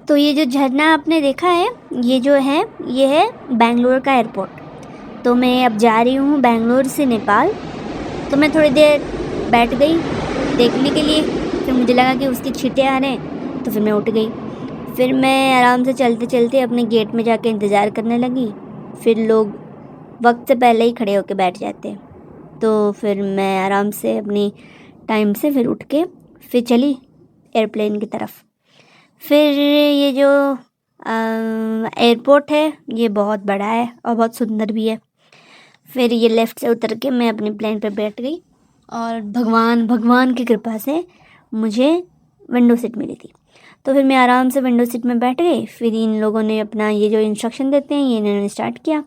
तो ये जो झरना आपने देखा है, ये है बेंगलोर का एयरपोर्ट। तो मैं अब जा रही हूँ बेंगलोर से नेपाल। तो मैं थोड़ी देर बैठ गई देखने के लिए, फिर मुझे लगा कि उसकी छींटे आ रहे हैं, तो फिर मैं उठ गई। फिर मैं आराम से चलते चलते अपने गेट में जाके इंतज़ार करने लगी। फिर लोग वक्त से पहले ही खड़े होके बैठ जाते हैं, तो फिर मैं आराम से अपनी टाइम से फिर उठ के फिर चली एयरप्लेन की तरफ। फिर ये जो एयरपोर्ट है ये बहुत बड़ा है और बहुत सुंदर भी है। फिर ये लेफ़्ट से उतर के मैं अपनी प्लेन पे बैठ गई और भगवान की कृपा से मुझे विंडो सीट मिली थी। तो फिर मैं आराम से विंडो सीट में बैठ गई। फिर इन लोगों ने अपना ये जो इंस्ट्रक्शन देते हैं ये इन्होंने स्टार्ट किया।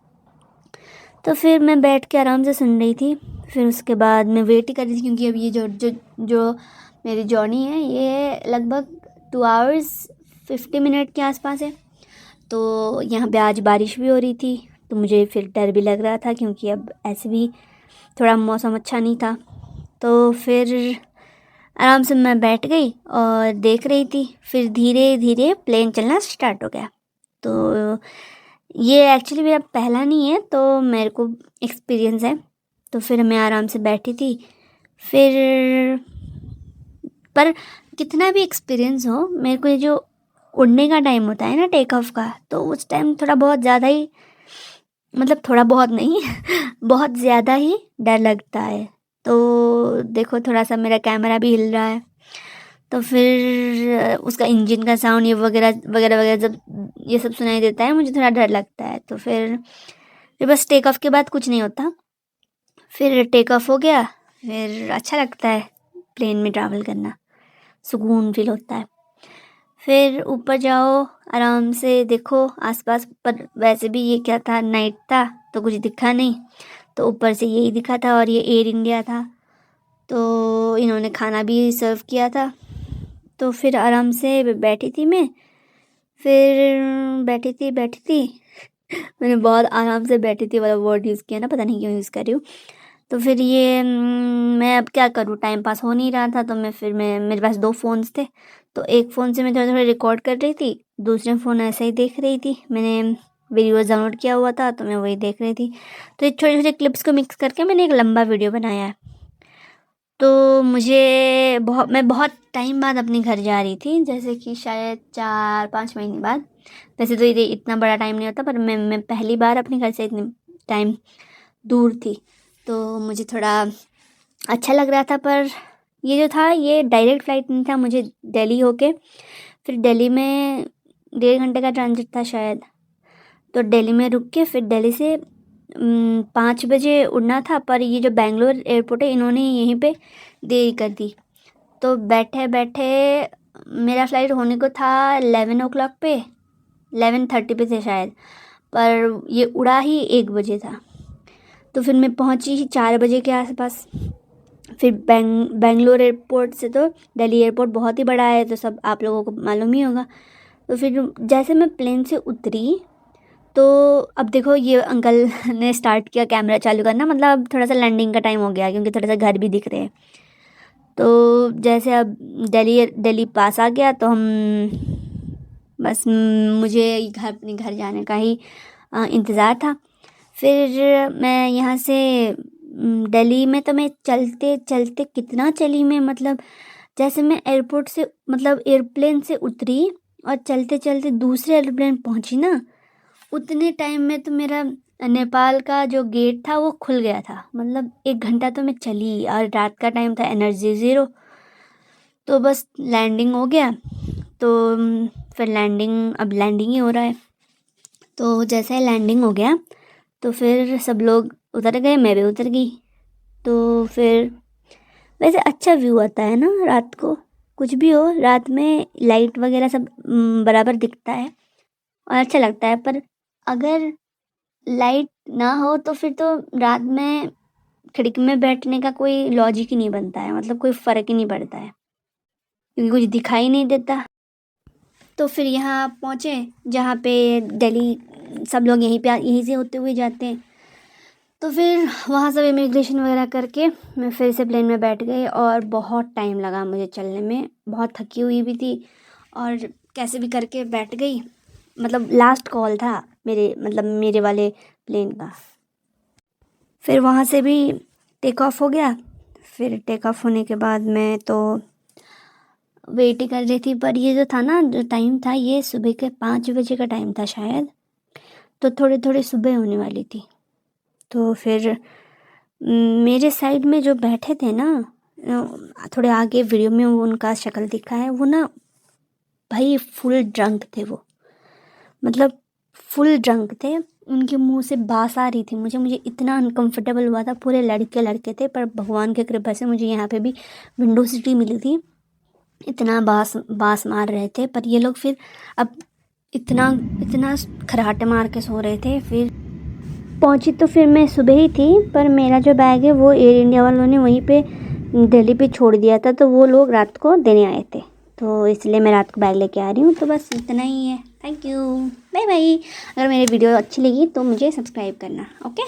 तो फिर मैं बैठ के आराम से सुन रही थी। फिर उसके बाद मैं वेट ही कर रही थी, क्योंकि अब ये जो मेरी जर्नी है ये लगभग 2 आवर्स 50 मिनट के आसपास है। तो यहाँ पे आज बारिश भी हो रही थी, तो मुझे फिर डर भी लग रहा था, क्योंकि अब ऐसे भी थोड़ा मौसम अच्छा नहीं था। तो फिर आराम से मैं बैठ गई और देख रही थी। फिर धीरे धीरे प्लेन चलना स्टार्ट हो गया। तो ये एक्चुअली मेरा पहला नहीं है, तो मेरे को एक्सपीरियंस है। तो फिर मैं आराम से बैठी थी। फिर पर कितना भी एक्सपीरियंस हो, मेरे को ये जो उड़ने का टाइम होता है ना, टेक ऑफ का, तो उस टाइम थोड़ा बहुत ज़्यादा ही, मतलब थोड़ा बहुत नहीं बहुत ज़्यादा ही डर लगता है। तो देखो थोड़ा सा मेरा कैमरा भी हिल रहा है। तो फिर उसका इंजन का साउंड ये वगैरह वगैरह वगैरह जब ये सब सुनाई देता है, मुझे थोड़ा डर लगता है। तो फिर बस टेक ऑफ के बाद कुछ नहीं होता। फिर टेक ऑफ हो गया। फिर अच्छा लगता है प्लेन में ट्रैवल करना, सुकून फील होता है। फिर ऊपर जाओ, आराम से देखो आसपास। पर वैसे भी ये क्या था, नाइट था तो कुछ दिखा नहीं। तो ऊपर से यही दिखा था, और ये एयर इंडिया था, तो इन्होंने खाना भी सर्व किया था। तो फिर आराम से बैठी थी मैं। फिर बैठी थी मैंने बहुत आराम से बैठी थी वाला वर्ड यूज़ किया ना, पता नहीं क्यों यूज़ कर रही हूँ। तो फिर ये मैं अब क्या करूँ, टाइम पास हो नहीं रहा था। तो मैं मेरे पास 2 फ़ोन्स थे। तो एक फ़ोन से मैं थोड़ा थोड़ा रिकॉर्ड कर रही थी, दूसरे फ़ोन ऐसे ही देख रही थी। मैंने वीडियोज़ डाउनलोड किया हुआ था, तो मैं वही देख रही थी। तो ये छोटे छोटे क्लिप्स को मिक्स करके मैंने एक लंबा वीडियो बनाया है। तो मैं बहुत टाइम बाद अपने घर जा रही थी, जैसे कि शायद 4-5 महीने बाद। वैसे तो ये इतना बड़ा टाइम नहीं होता, पर मैं पहली बार अपने घर से इतने टाइम दूर थी। तो मुझे थोड़ा अच्छा लग रहा था। पर ये जो था ये डायरेक्ट फ़्लाइट नहीं था, मुझे दिल्ली होके फिर दिल्ली में 1.5 घंटे का ट्रांजिट था शायद। तो दिल्ली में रुक के फिर दिल्ली से 5 बजे उड़ना था। पर ये जो बेंगलोर एयरपोर्ट है, इन्होंने यहीं पे देरी कर दी। तो बैठे बैठे मेरा फ़्लाइट होने को था 11 ओ क्लॉक पे, 11:30 पे थे शायद, पर ये उड़ा ही 1 बजे था। तो फिर मैं पहुंची ही 4 बजे के आसपास। फिर बेंगलोर एयरपोर्ट से तो दिल्ली एयरपोर्ट बहुत ही बड़ा है, तो सब आप लोगों को मालूम ही होगा। तो फिर जैसे मैं प्लेन से उतरी, तो अब देखो ये अंकल ने स्टार्ट किया कैमरा चालू करना, मतलब थोड़ा सा लैंडिंग का टाइम हो गया, क्योंकि थोड़ा सा घर भी दिख रहे हैं। तो जैसे अब दिल्ली पास आ गया, तो बस मुझे अपने घर जाने का ही इंतज़ार था। फिर मैं यहाँ से दिल्ली में तो मैं चलते चलते कितना चली मैं, मतलब जैसे मैं एयरपोर्ट से, मतलब एयरप्लेन से उतरी और चलते चलते दूसरे एयरप्लेन पहुँची ना, उतने टाइम में तो मेरा नेपाल का जो गेट था वो खुल गया था। मतलब 1 घंटा तो मैं चली, और रात का टाइम था, एनर्जी ज़ीरो। तो बस लैंडिंग हो गया। तो फिर अब लैंडिंग ही हो रहा है। तो जैसे लैंडिंग हो गया, तो फिर सब लोग उतर गए, मैं भी उतर गई। तो फिर वैसे अच्छा व्यू आता है ना रात को, कुछ भी हो रात में लाइट वगैरह सब बराबर दिखता है और अच्छा लगता है। पर अगर लाइट ना हो तो फिर तो रात में खिड़की में बैठने का कोई लॉजिक ही नहीं बनता है, मतलब कोई फ़र्क ही नहीं पड़ता है, क्योंकि कुछ दिखाई नहीं देता। तो फिर यहाँ पहुँचे जहाँ पे दिल्ली, सब लोग यहीं से होते हुए जाते हैं। तो फिर वहाँ सब इमिग्रेशन वगैरह करके मैं फिर से प्लेन में बैठ गई, और बहुत टाइम लगा मुझे चलने में, बहुत थकी हुई भी थी। और कैसे भी करके बैठ गई। मतलब लास्ट कॉल था मेरे वाले प्लेन का। फिर वहाँ से भी टेक ऑफ हो गया। फिर टेक ऑफ होने के बाद मैं तो वेट ही कर रही थी, पर ये जो था ना, जो टाइम था, ये सुबह के 5 बजे का टाइम था शायद। तो थोड़ी थोड़ी सुबह होने वाली थी। तो फिर मेरे साइड में जो बैठे थे ना, थोड़े आगे वीडियो में उनका शक्ल दिखा है, वो ना भाई फुल ड्रंक थे वो। मतलब फुल ड्रंक थे। उनके मुंह से बास आ रही थी। मुझे इतना अनकंफर्टेबल हुआ था। पूरे लड़के थे, पर भगवान की कृपा से मुझे यहाँ पे भी विंडो सीट मिली थी। इतना बास मार रहे थे, पर ये लोग फिर अब इतना इतना खर्राटे मार के सो रहे थे। फिर पहुंची तो फिर मैं सुबह ही थी, पर मेरा जो बैग है वो एयर इंडिया वालों ने वहीं पे दिल्ली पे छोड़ दिया था, तो वो लोग रात को देने आए थे, तो इसलिए मैं रात को बैग लेके आ रही हूँ। तो बस इतना ही है। Thank you, bye bye. अगर मेरी वीडियो अच्छी लगी तो मुझे सब्सक्राइब करना। ओके।